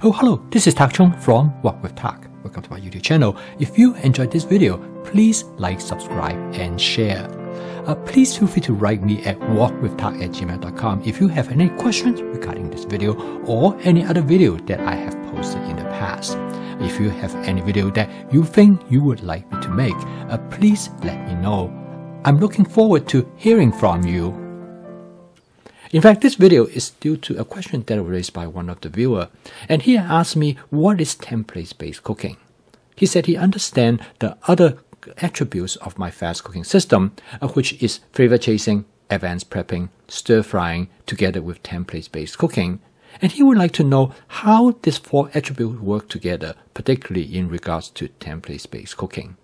Oh, hello, this is Tak Chung from Walk with Tak. Welcome to my YouTube channel. If you enjoyed this video, please like, subscribe, and share. Please feel free to write me at walkwithtak@gmail.com if you have any questions regarding this video or any other video that I have posted in the past. If you have any video that you think you would like me to make, please let me know. I'm looking forward to hearing from you. In fact, this video is due to a question that was raised by one of the viewers, and he asked me what is template-based cooking. He said he understands the other attributes of my fast cooking system, which is flavor chasing, advanced prepping, stir frying, together with template-based cooking. And he would like to know how these four attributes work together, particularly in regards to template-based cooking.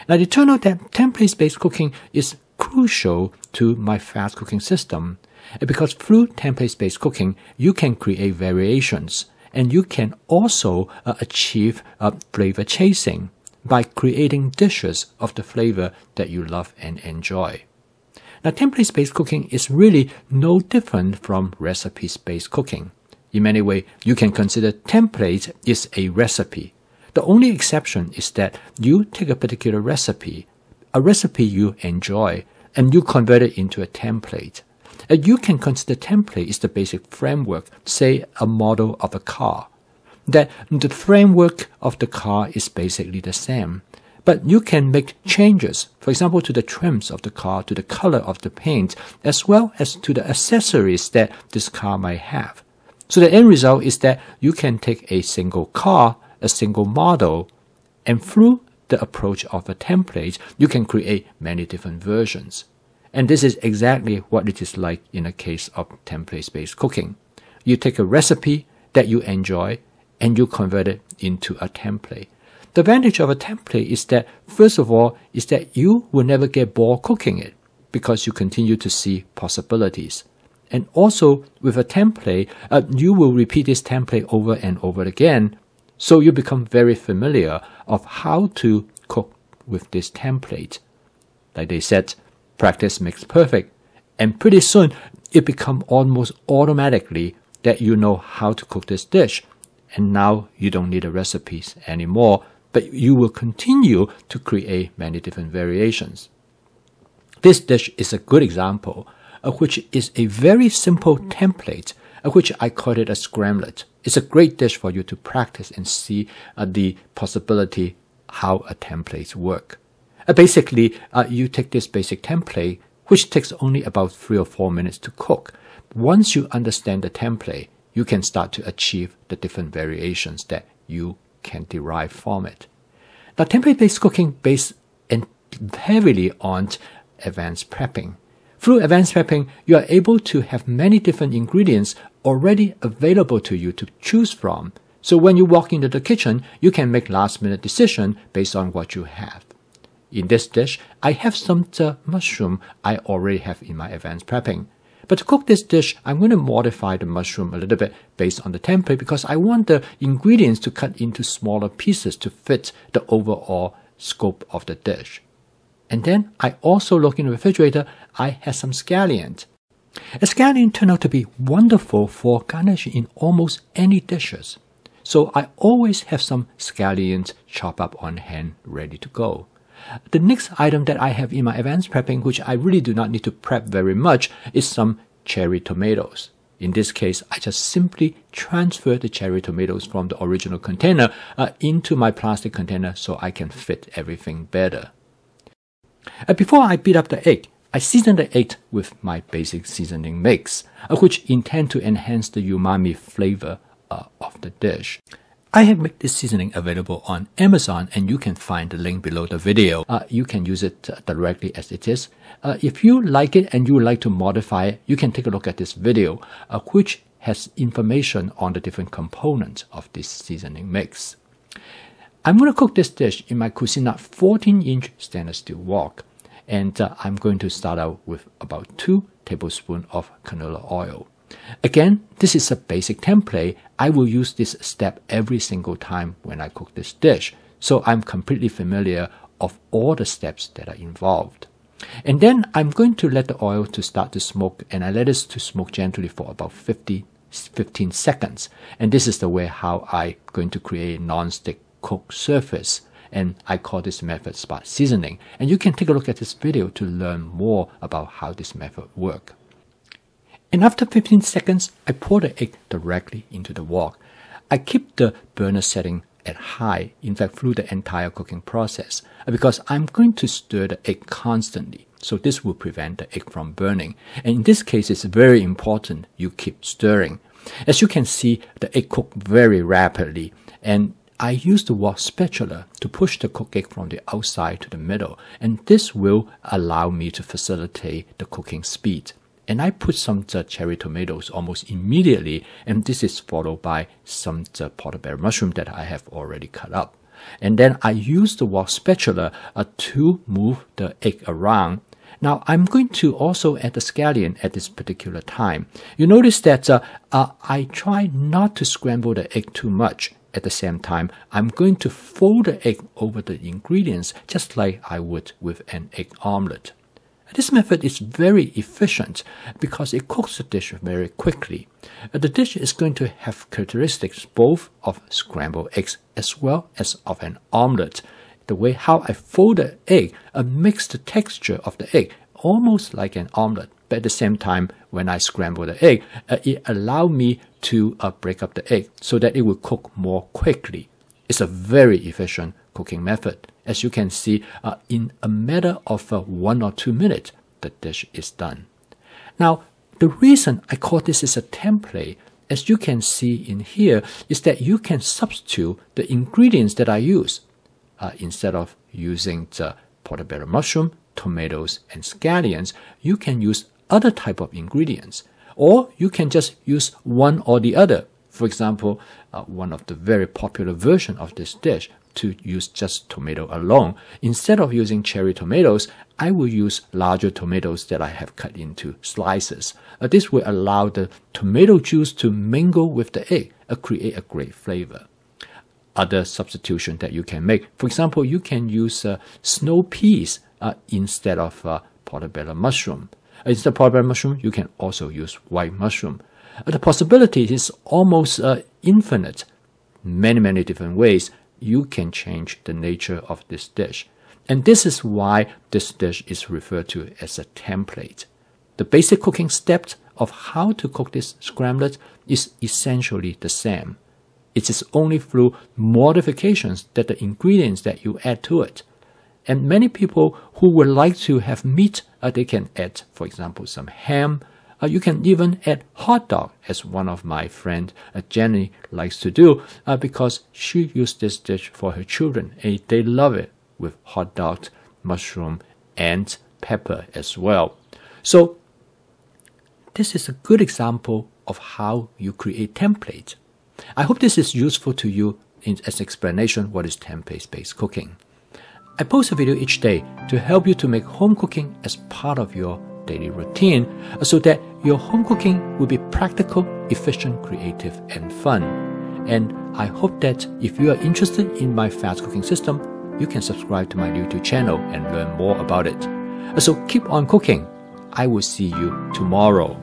Now, it turned out that template-based cooking is crucial to my fast cooking system, because through template-based cooking, you can create variations, and you can also achieve flavor chasing by creating dishes of the flavor that you love and enjoy. Now, template-based cooking is really no different from recipes-based cooking. In many ways, you can consider template is a recipe. The only exception is that you take a particular recipe, a recipe you enjoy, and you convert it into a template. You can consider template is the basic framework, say a model of a car. That the framework of the car is basically the same, but you can make changes, for example, to the trims of the car, to the color of the paint, as well as to the accessories that this car might have. So the end result is that you can take a single car, a single model, and through the approach of a template, you can create many different versions. And this is exactly what it is like in a case of template-based cooking. You take a recipe that you enjoy and you convert it into a template. The advantage of a template is that, first of all, is that you will never get bored cooking it because you continue to see possibilities. And also, with a template, you will repeat this template over and over again, so you become very familiar of how to cook with this template. Like they said, practice makes perfect, and pretty soon it becomes almost automatically that you know how to cook this dish, and now you don't need the recipes anymore, but you will continue to create many different variations. This dish is a good example, which is a very simple template, which I call it a scramlette. It's a great dish for you to practice and see the possibility how a template work. Basically, you take this basic template, which takes only about 3 or 4 minutes to cook. Once you understand the template, you can start to achieve the different variations that you can derive from it. Now, template-based cooking based heavily on advanced prepping. Through advanced prepping, you are able to have many different ingredients already available to you to choose from. So when you walk into the kitchen, you can make last-minute decisions based on what you have. In this dish, I have some mushroom I already have in my advanced prepping. But to cook this dish, I'm going to modify the mushroom a little bit based on the template because I want the ingredients to cut into smaller pieces to fit the overall scope of the dish. And then I also look in the refrigerator, I have some scallion. A scallion turned out to be wonderful for garnishing in almost any dishes. So I always have some scallions chopped up on hand ready to go. The next item that I have in my advanced prepping, which I really do not need to prep very much, is some cherry tomatoes. In this case, I just simply transfer the cherry tomatoes from the original container into my plastic container so I can fit everything better. Before I beat up the egg, I season the egg with my basic seasoning mix, which intend to enhance the umami flavor of the dish. I have made this seasoning available on Amazon, and you can find the link below the video. You can use it directly as it is. If you like it and you would like to modify it, you can take a look at this video, which has information on the different components of this seasoning mix. I'm going to cook this dish in my Cuisinart 14-inch stainless steel wok, and I'm going to start out with about 2 tablespoons of canola oil. Again, this is a basic template. I will use this step every single time when I cook this dish, so I'm completely familiar of all the steps that are involved. And then I'm going to let the oil to start to smoke, and I let it to smoke gently for about 50 15 seconds. And this is the way how I'm going to create a non-stick cooked surface. And I call this method spot seasoning. And you can take a look at this video to learn more about how this method works. And after 15 seconds, I pour the egg directly into the wok. I keep the burner setting at high, in fact, through the entire cooking process, because I'm going to stir the egg constantly. So this will prevent the egg from burning. And in this case, it's very important you keep stirring. As you can see, the egg cooked very rapidly. And I use the wok spatula to push the cooked egg from the outside to the middle. And this will allow me to facilitate the cooking speed. And I put some cherry tomatoes almost immediately, and this is followed by some portobello mushroom that I have already cut up. And then I use the wok spatula to move the egg around. Now I'm going to also add the scallion at this particular time. You notice that I try not to scramble the egg too much. At the same time, I'm going to fold the egg over the ingredients just like I would with an egg omelette. This method is very efficient because it cooks the dish very quickly. The dish is going to have characteristics both of scrambled eggs as well as of an omelette. The way how I fold the egg makes the texture of the egg almost like an omelette. But at the same time, when I scramble the egg, it allows me to break up the egg so that it will cook more quickly. It's a very efficient cooking method. As you can see, in a matter of 1 or 2 minutes, the dish is done. Now, the reason I call this as a template, as you can see in here, is that you can substitute the ingredients that I use. Instead of using the portobello mushroom, tomatoes, and scallions, you can use other type of ingredients. Or you can just use one or the other. For example, one of the very popular version of this dish, to use just tomato alone. Instead of using cherry tomatoes, I will use larger tomatoes that I have cut into slices. This will allow the tomato juice to mingle with the egg, create a great flavor. Other substitution that you can make, for example, you can use snow peas instead of portobello mushroom. Instead of portobello mushroom, you can also use white mushroom. The possibility is almost infinite. Many different ways you can change the nature of this dish. And this is why this dish is referred to as a template. The basic cooking steps of how to cook this scramblette is essentially the same. It is only through modifications that the ingredients that you add to it. And many people who would like to have meat, they can add, for example, some ham. You can even add hot dog, as one of my friend Jenny likes to do, because she used this dish for her children, and they love it with hot dog, mushroom, and pepper as well. So this is a good example of how you create templates. I hope this is useful to you as explanation what is template-based cooking. I post a video each day to help you to make home cooking as part of your daily routine so that your home cooking will be practical, efficient, creative, and fun. And I hope that if you are interested in my fast cooking system, you can subscribe to my YouTube channel and learn more about it. So keep on cooking. I will see you tomorrow.